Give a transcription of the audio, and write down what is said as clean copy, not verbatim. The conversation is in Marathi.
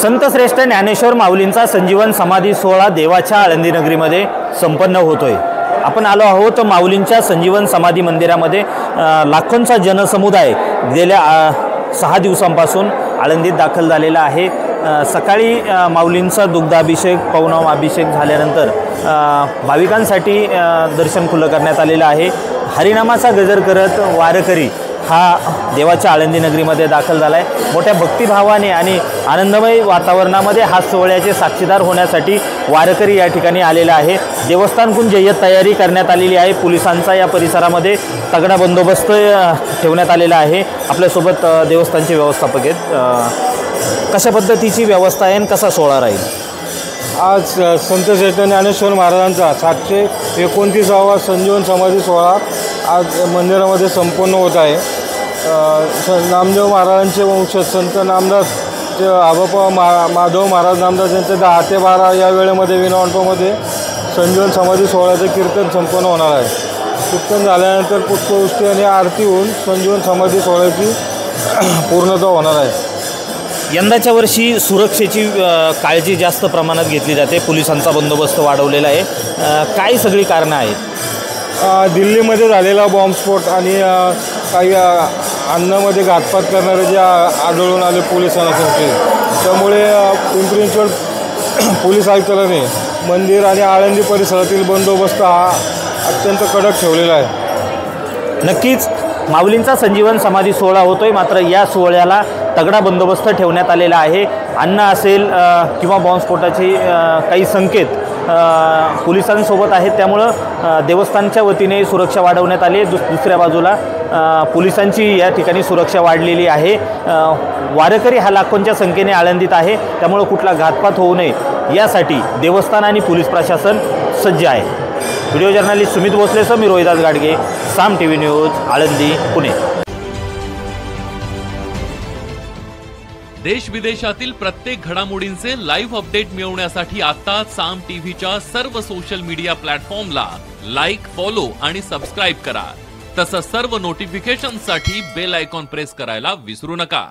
संतश्रेष्ठ ज्ञानेश्वर माऊलींचा संजीवन समाधी सोहळा देवाच्या आळंदी नगरीमध्ये संपन्न होतोय। आपण आलो आहोत माऊलींच्या संजीवन समाधी मंदिरामध्ये। लाखोंचा जनसमुदाय गेल्या 6 दिवसांपासून आळंदीत दाखल झालेला आहे। सकाळी माऊलींचा दुग्धाभिषेक पवनाव अभिषेक झाल्यानंतर भाविकांसाठी दर्शन खुलं करण्यात आलेलं आहे। हरिनामाचा गजर करत वारकरी हा देवाच्या आळंदी नगरीमध्ये दाखल झाला आहे। मोठ्या भक्तिभावाने आणि आनंदमय वातावरणामध्ये हा सोहळ्याचे साक्षीदार होण्यासाठी वारकरी या ठिकाणी आलेला आहे। देवस्थानकडून जय्यत तयारी करण्यात आलेली आहे। पोलिसांचा या परिसरामध्ये तगडा बंदोबस्त ठेवण्यात आलेला आहे। आपल्यासोबत देवस्थानचे व्यवस्थापक आहेत। कशा पद्धतीची व्यवस्था आहे आणि कसा सोहळा राहील? आज संत चैतन्य ज्ञानेश्वर महाराजांचा 729वा संजीवन समाधी सोहळा आज मंदिरामध्ये संपन्न होत आहे। नामदेव महाराजांचे वंशज संत नामदास आबापा माधव महाराज नामदास यांचे 10 ते 12 या वेळेमध्ये विनामंडपामध्ये संजीवन समाधी सोहळ्याचे कीर्तन संपन्न होणार आहे। कीर्तन झाल्यानंतर पुष्पवृष्टी आणि आरती होऊन संजीवन समाधी सोहळ्याची पूर्णता होणार आहे। यंदाच्या वर्षी सुरक्षेची काळजी जास्त प्रमाणात घेतली जाते। पोलिसांचा बंदोबस्त वाढवलेला आहे। काय सगळी कारणं आहेत? दिल्लीमध्ये झालेला बॉम्बस्फोट आणि काही अन्नामध्ये घातपात करणारे जे आढळून आले पोलिसांना संशयित, त्यामुळे पिंपरी चिंचवड पोलीस आयुक्तालयाने मंदिर आणि आळंदी परिसरातील बंदोबस्त हा अत्यंत कडक ठेवलेला आहे। नक्कीच माऊलींचा संजीवन समाधी सोहळा होतोय, मात्र या सोहळ्याला तगडा बंदोबस्त ठेवण्यात आलेला आहे। अन्न असेल किंवा बॉम्बस्फोटाचे काही संकेत पोलिसांसोबत आहेत, त्यामुळं देवस्थानच्या वतीने सुरक्षा वाढवण्यात आली आहे। दुसऱ्या बाजूला पोलिसांची या ठिकाणी सुरक्षा वाढलेली आहे। वारकरी हा लाखोंच्या संख्येने आळंदीत आहे, त्यामुळं कुठला घातपात होऊ नये यासाठी देवस्थान आणि पोलीस प्रशासन सज्ज आहे। व्हिडिओ जर्नलिस्ट सुमित भोसलेसह मी रोहिदास गाडगे, साम टीव्ही न्यूज, आळंदी, पुणे। देश विदेशातील प्रत्येक घडामोडींचे लाईव्ह अपडेट मिळवण्यासाठी आता साम टीव्हीच्या सर्व सोशल मीडिया प्लॅटफॉर्मला लाईक, फॉलो आणि सबस्क्राईब करा। तसंच सर्व नोटिफिकेशनसाठी बेल आयकॉन प्रेस करायला विसरू नका।